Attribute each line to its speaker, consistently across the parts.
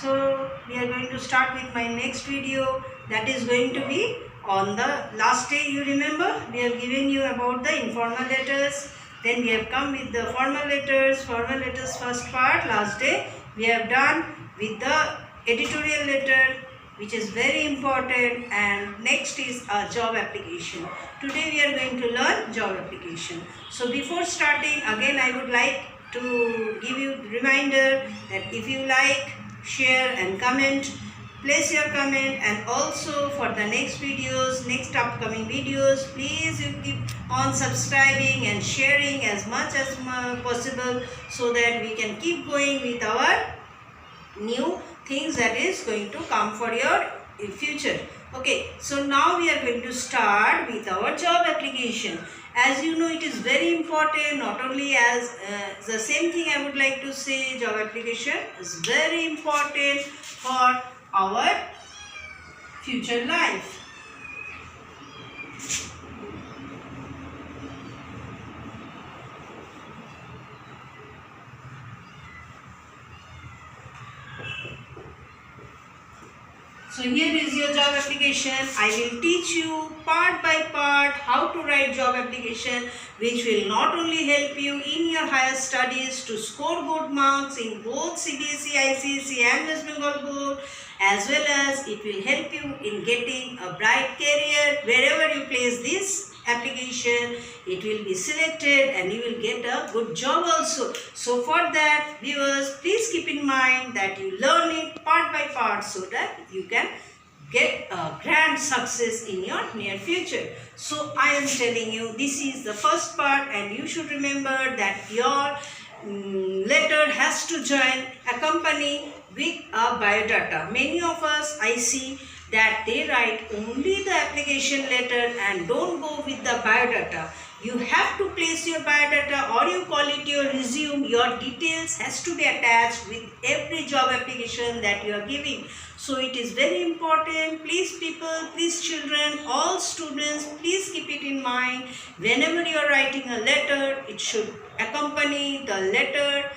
Speaker 1: So we are going to start with my next video, that is going to be on the last day. You remember we have given you about the informal letters, then we have come with the formal letters. Formal letters first part last day we have done with the editorial letter, which is very important, and next is a job application. Today we are going to learn job application. So before starting, again I would like to give you reminder that if you like, share and comment, place your comment, and also for the next videos, next upcoming videos, please you keep on subscribing and sharing as much as possible, so that we can keep going with our new things that is going to come for your future. Okay, so now we are going to start with our job application. As you know, it is very important, not only as the same thing I would like to say, job application is very important for our future life. So here is your job application. I will teach you part by part how to write job application, which will not only help you in your higher studies to score good marks in both CBSE, ICSE and West Bengal Board, as well as it will help you in getting a bright career. Wherever you place this application, it will be selected and you will get a good job also. So for that, viewers, please keep in mind that you learn it part by part, so that you can get a grand success in your near future. So I am telling you, this is the first part, and you should remember that your letter has to join a company with a biodata. Many of us, I see that they write only the application letter and don't go with the biodata. You have to place your biodata, or you call it your resume. Your details has to be attached with every job application that you are giving. So it is very important. Please people, please children, all students, please keep it in mind. Whenever you are writing a letter, it should accompany the letter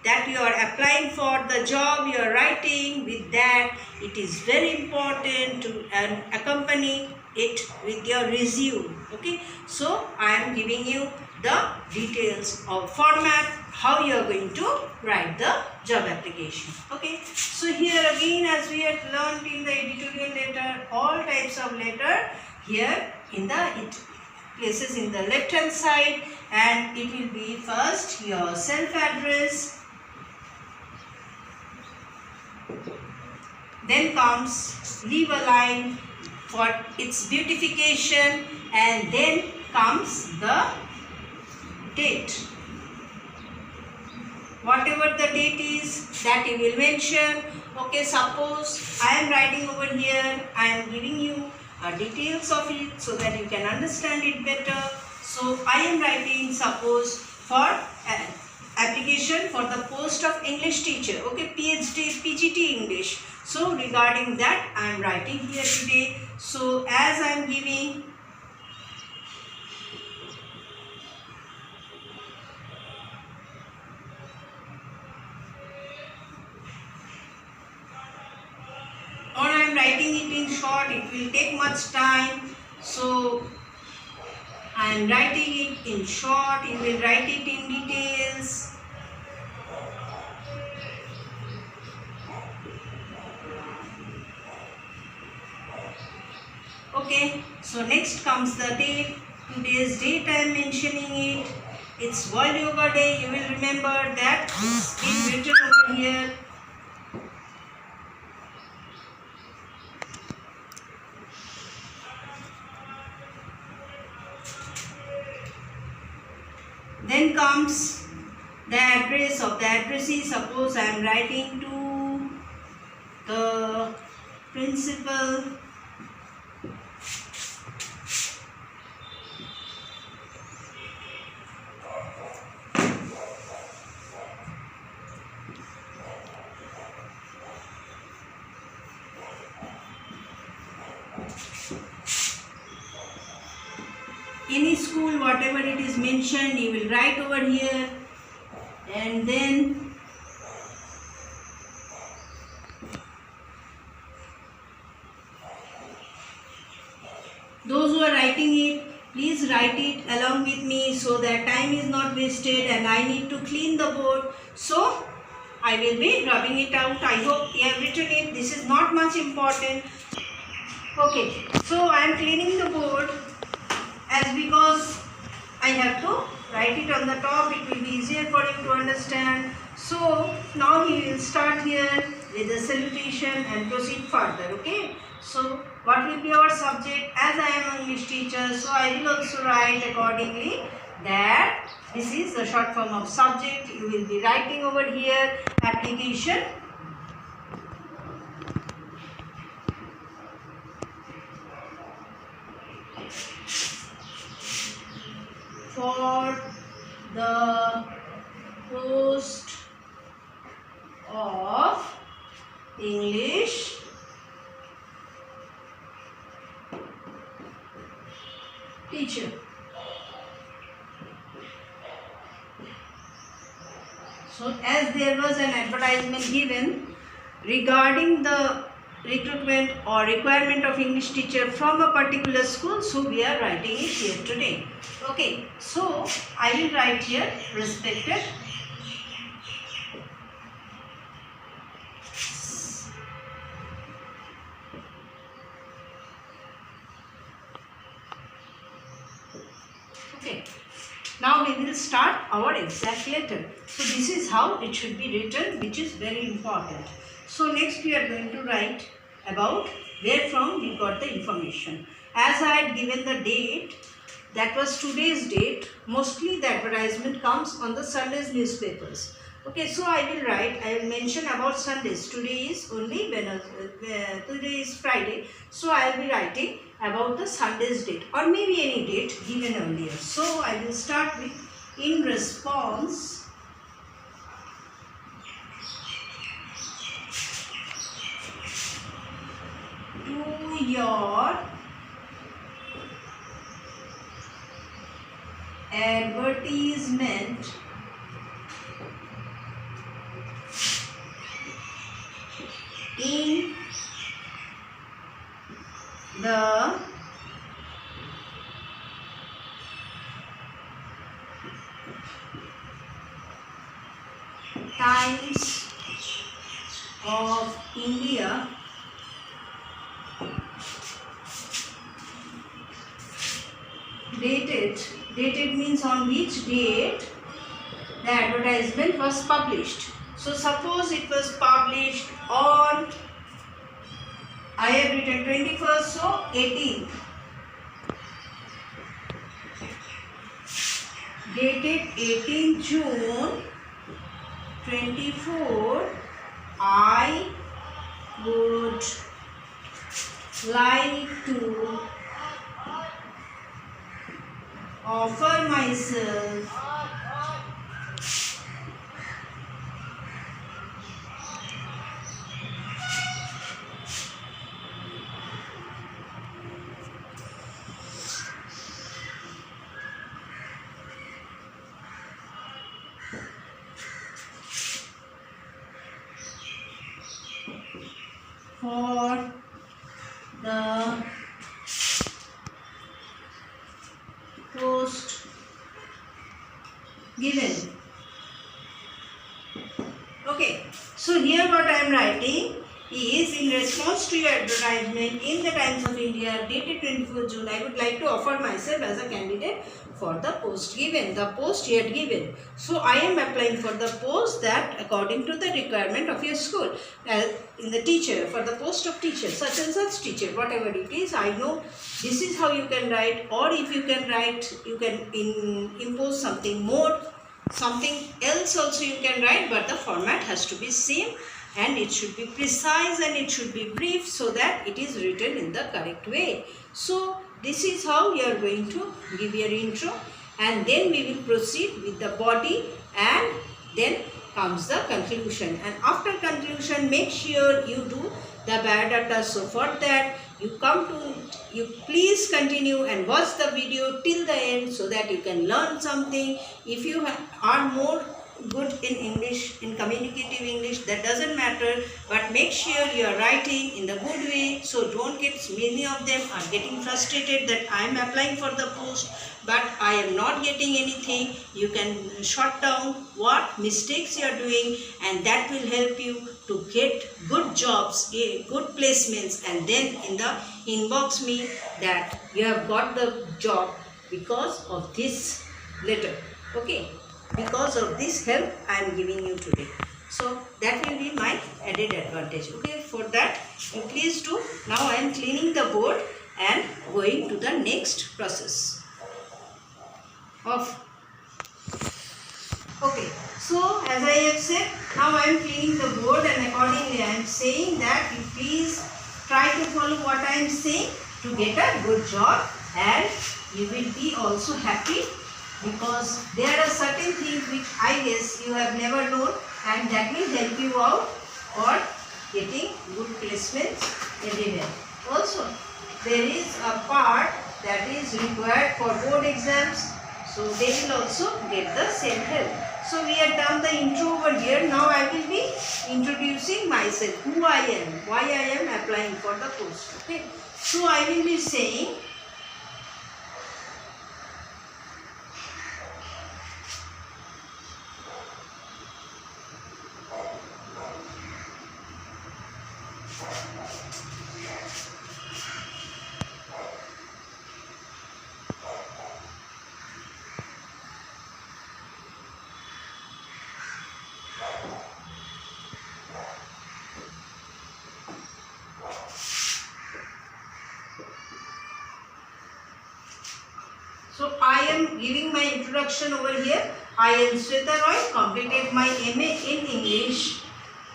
Speaker 1: that you are applying for, the job you are writing. With that, it is very important to accompany it with your resume. Okay, so I am giving you the details of format, how you are going to write the job application. Okay, so here again, as we had learned in the editorial letter, all types of letter, here in the places in the left hand side, and it will be first your self address, then comes leave a line for its beautification, and then comes the date. Whatever the date is, that you will mention. Okay, suppose I am writing over here, I am giving you details of it so that you can understand it better. So I am writing, suppose, for application for the post of English teacher. Okay, PhD, PGT English. So regarding that, I am writing here today. So as I am giving, or I am writing it in short, it will take much time. So I am writing it in short, you will write it in details. Okay, so next comes the date. Today's date I am mentioning it. It's World Yoga Day. You will remember that it's been written over here. Then comes the address of the addressee. Suppose I am writing to the principal. Any school, whatever it is mentioned, you will write over here, and then Those who are writing it, please write it along with me so that time is not wasted and I need to clean the board. So I will be rubbing it out. I hope you have written it. This is not much important. Okay, so I am cleaning the board as because I have to write it on the top. It will be easier for you to understand. So now we will start here with the salutation and proceed further. Okay. So what will be our subject? As I am an English teacher, so I will also write accordingly that this is the short form of subject. You will be writing over here application. For the post of English teacher. So as there was an advertisement given regarding the recruitment or requirement of English teacher from a particular school, so we are writing it here today. Okay, so I will write here respected okay. Now we will start our exact letter. So this is how it should be written, which is very important. So next we are going to write about where from we got the information. As I had given the date, that was today's date. Mostly the advertisement comes on the Sunday's newspapers. Okay, so I will mention about Sundays. Today is only Wednesday, today is Friday. So I will be writing about the Sunday's date or maybe any date given earlier. So I will start with in response to your advertisement in the Times of India dated means on which date the advertisement was published. So suppose it was published on, I have written 21st, so 18th. Dated 18th June 24, I would like to offer myself for the post given. Okay, so here what I am writing is in response to your advertisement in the Times of India dated 24 June, I would like to offer myself as a candidate for the post given, the post yet given. So I am applying for the post that according to the requirement of your school, in the teacher, for the post of teacher, such and such teacher, whatever it is. I know this is how you can write, or if you can write, you can impose something more, something else also you can write, but the format has to be same and it should be precise and it should be brief so that it is written in the correct way. So this is how you are going to give your intro, and then we will proceed with the body, and then comes the conclusion. And after conclusion, make sure you do the biodata. So for that, you please continue and watch the video till the end so that you can learn something. If you are more good in English, in communicative English, that doesn't matter, but make sure you are writing in the good way. So don't get, many of them are getting frustrated that I am applying for the post but I am not getting anything. You can shut down what mistakes you are doing, and that will help you to get good jobs, good placements, and then in the inbox me that you have got the job because of this letter. Okay, because of this help I am giving you today. So that will be my added advantage. Okay, for that you please do. Now I am cleaning the board and going to the next process of. Okay, so as I have said, now I am cleaning the board, and accordingly I am saying that you please try to follow what I am saying to get a good job, and you will be also happy, because there are certain things which I guess you have never known, and that will help you out for getting good placements everywhere. Also, there is a part that is required for board exams, so they will also get the same help. So we have done the intro over here. Now I will be introducing myself, who I am, why I am applying for the post. Okay. So I will be saying, so I am giving my introduction over here. I am Sudipta Roy, completed my MA in English.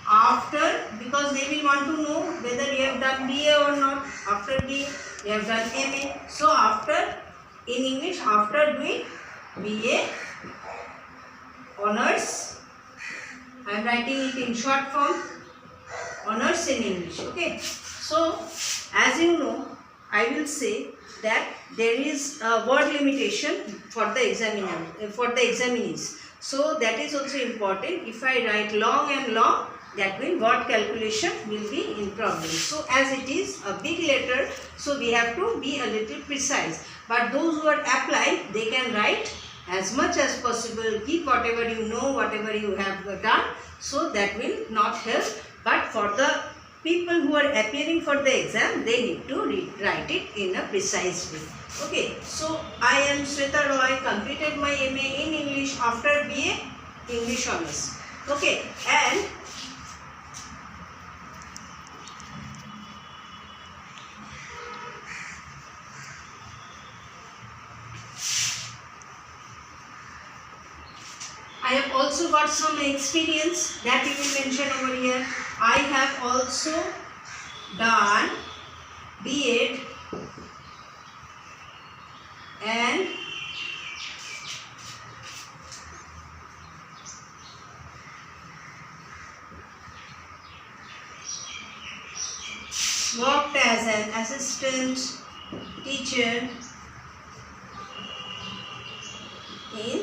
Speaker 1: After, because they will want to know whether you have done BA or not. After BA, you have done MA. So after, in English, after doing BA, honors, I am writing it in short form, honors in English. Okay. So, as you know, I will say that there is a word limitation for the examinees. So that is also important. If I write long and long, that means word calculation will be in problem. So as it is a big letter, so we have to be a little precise. But those who are applied, they can write as much as possible. Keep whatever you know, whatever you have done. So that will not help. But for the people who are appearing for the exam, they need to write it in a precise way. Okay, so I am Sudipta Roy, completed my MA in English after BA English Honors. Okay, and I have also got some experience that you will mention over here. I have also done B.Ed and worked as an assistant teacher in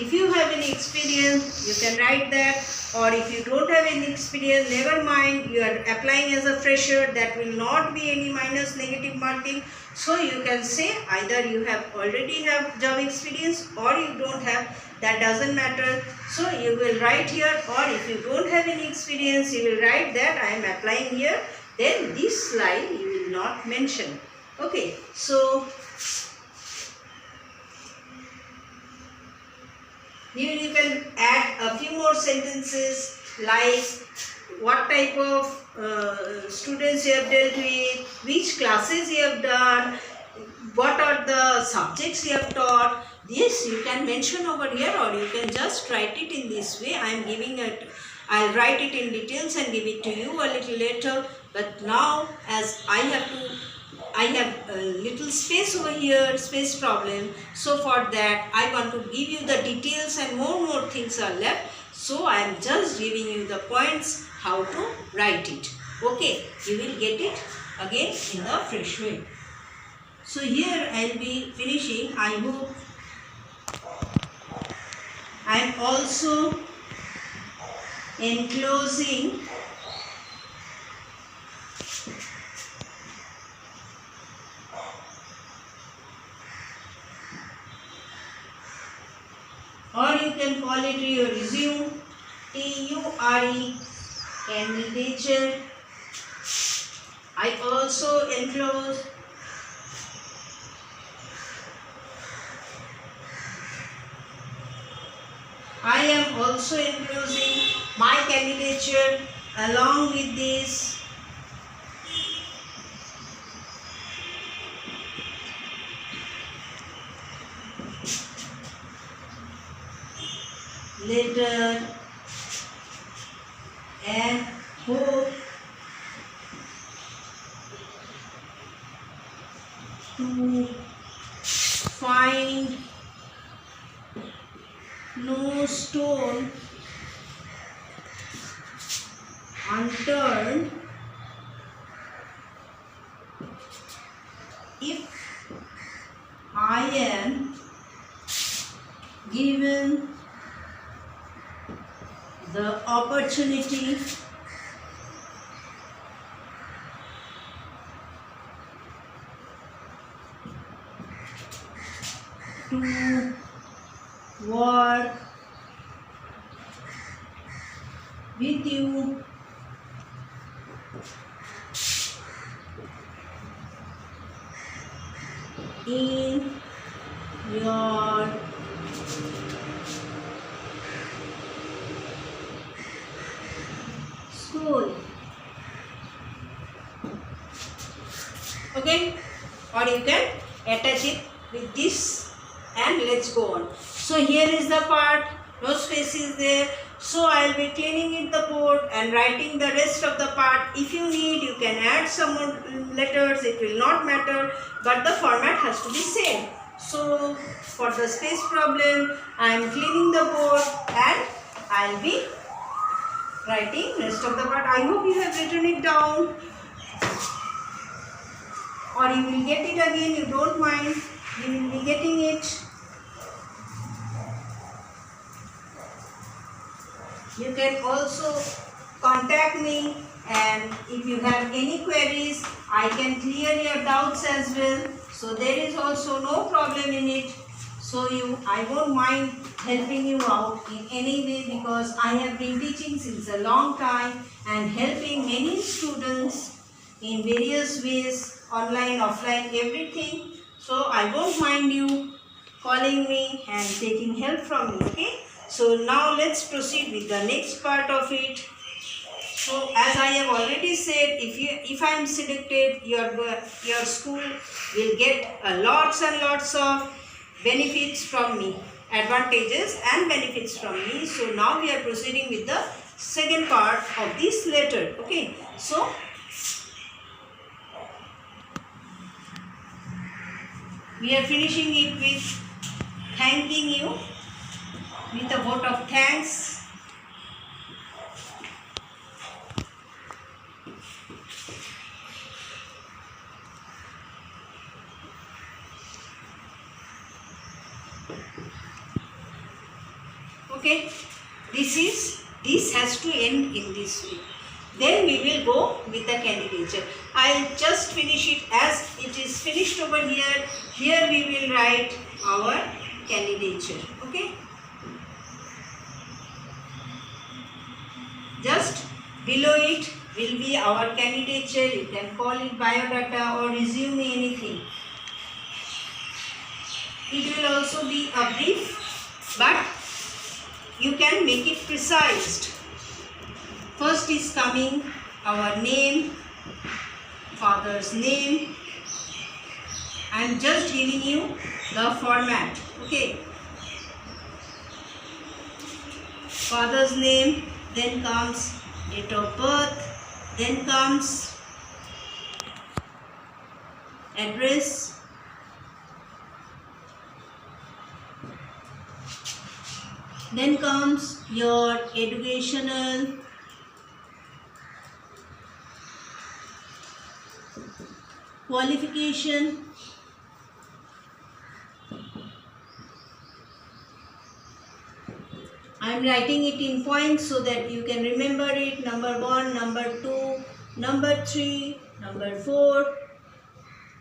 Speaker 1: if you have any experience, you can write that, or if you don't have any experience, never mind, you are applying as a fresher, that will not be any minus negative marking. So you can say either you have already have job experience or you don't have, that doesn't matter. So you will write here, or if you don't have any experience, you will write that I am applying here, then this line you will not mention. Okay, so here you can add a few more sentences like what type of students you have dealt with, which classes you have done, what are the subjects you have taught. This you can mention over here, or you can just write it in this way. I am giving it, I'll write it in details and give it to you a little later. But now, as I I have a little space over here, space problem. So for that I want to give you the details and more things are left. So I am just giving you the points how to write it. Okay, you will get it again in the fresh way. So here I will be finishing. I hope I am also enclosing or you can call it your resume, TURE, candidature. I also enclose I am also enclosing my candidature along with this letter and hope to find no stone unturned if I am given the opportunity to work with you in your school. Okay, or you can attach it with this and let's go on. So here is the part, no space is there. So I will be cleaning it the board and writing the rest of the part. If you need, you can add some more letters, it will not matter, but the format has to be same. So for the space problem, I am cleaning the board and I will be writing rest of the part. I hope you have written it down, or you will get it again, you don't mind, you will be getting it. You can also contact me, and if you have any queries, I can clear your doubts as well. So there is also no problem in it. So I won't mind helping you out in any way, because I have been teaching since a long time and helping many students in various ways, online, offline, everything. So I won't mind you calling me and taking help from me. Okay. So now let's proceed with the next part of it. So as I have already said, if I am selected, your school will get lots and lots of benefits from me, advantages and benefits from me. So now we are proceeding with the second part of this letter. Okay. So we are finishing it with thanking you, with a vote of thanks. Okay, this has to end in this way. Then we will go with the candidature. I'll just finish it as it is finished over here. Here we will write our candidature. Okay. Just below it will be our candidature. You can call it biodata or resume, anything. It will also be a brief, but you can make it precise. First is coming our name, father's name. I am just giving you the format. Okay. Father's name, then comes date of birth, then comes address, then comes your educational qualification, I am writing it in points so that you can remember it. Number 1, number 2, number 3, number 4.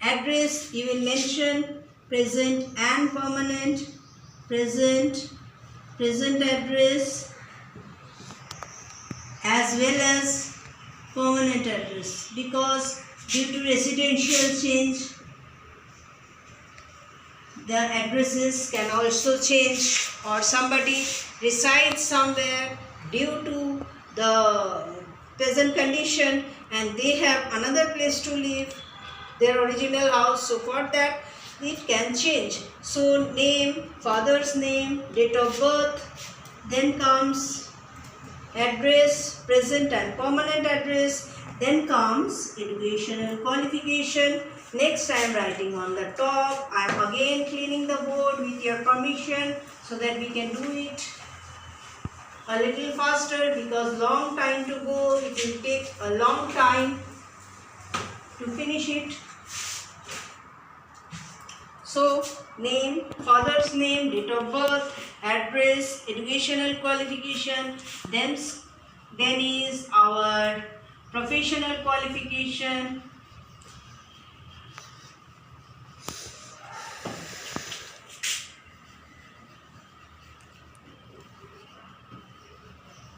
Speaker 1: Address, you will mention present and permanent. Present address as well as permanent address, because due to residential change the addresses can also change, or somebody resides somewhere due to the present condition and they have another place to live, their original house, so for that it can change. So name, father's name, date of birth, then comes address, present and permanent address, then comes educational qualification. Next I am writing on the top. I am again cleaning the board with your permission so that we can do it a little faster, because long time to go, it will take a long time to finish it. So name, father's name, date of birth, address, educational qualification, then is our professional qualification,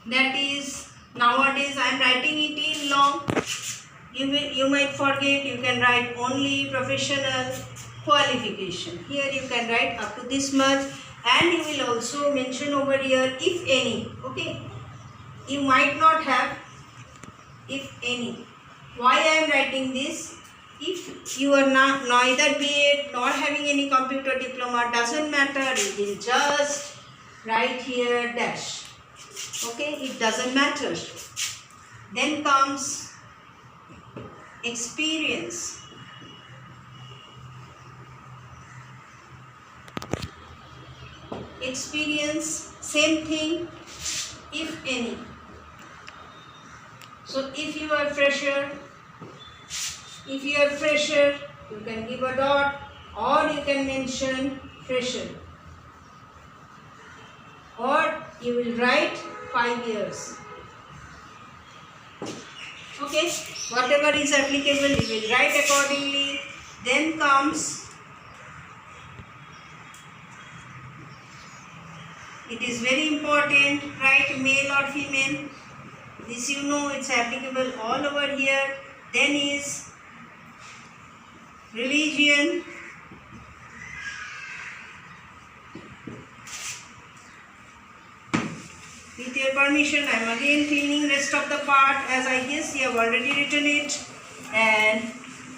Speaker 1: that is, nowadays I am writing it in long. You might forget, you can write only professional qualification. Here you can write up to this much, and you will also mention over here if any. Okay, you might not have if any. Why I am writing this? If you are not neither BEd nor having any computer diploma, doesn't matter, you will just write here dash. Okay, it doesn't matter. Then comes experience. Experience, same thing, if any. So if you are fresher, you can give a dot, or you can mention fresher, or you will write 5 years. Okay, whatever is applicable you will write accordingly. Then comes, it is very important, write male or female. This you know, it's applicable all over here. Then is religion, with your permission I am again cleaning rest of the part, as I guess you have already written it, and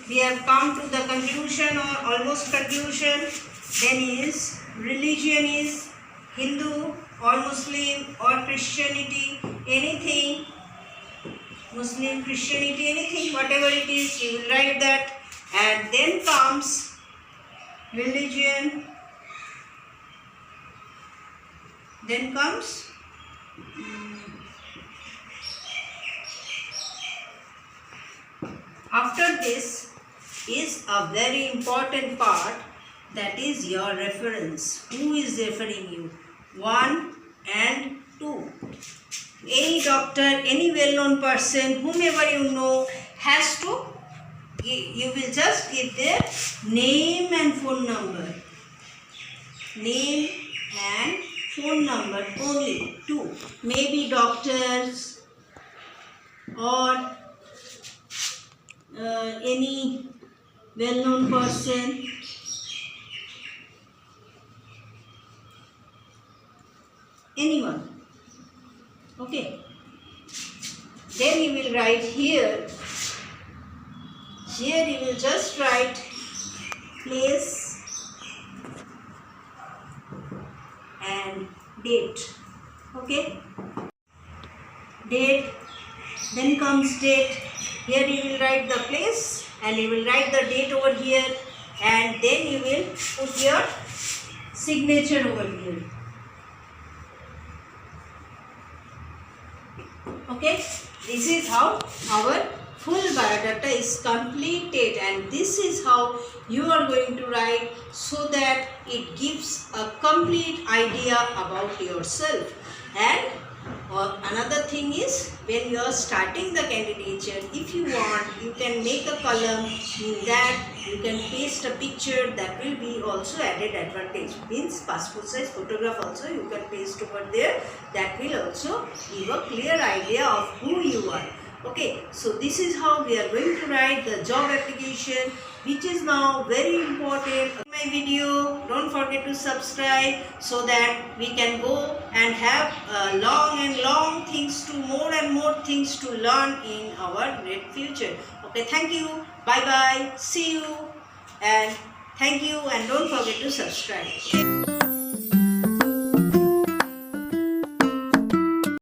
Speaker 1: we have come to the conclusion or almost conclusion. Then is religion is Hindu or Muslim or Christianity, anything, Muslim, Christianity, anything, whatever it is, you will write that. And then comes religion, then comes after this is a very important part, that is your reference. Who is referring you? 1 and 2. Any doctor, any well-known person, whomever you know, has to, you will just give their name and phone number. Name and phone number only. 2. Maybe doctors or any well-known person. Anyone. Okay. Then you will write here. Here you will just write place and date. Okay. Date. Then comes date. Here you will write the place and you will write the date over here, and then you will put your signature over here. Okay, this is how our full biodata is completed, and this is how you are going to write, so that it gives a complete idea about yourself. And another thing is, when you are starting the candidature, if you want, you can make a column. In that you can paste a picture. That will be also added advantage. Means passport size photograph also you can paste over there. That will also give a clear idea of who you are. Okay, so this is how we are going to write the job application, which is now very important. My video, don't forget to subscribe, so that we can go and have long things to, more and more things to learn in our great future. Okay, thank you, bye bye, see you, and thank you, and don't forget to subscribe.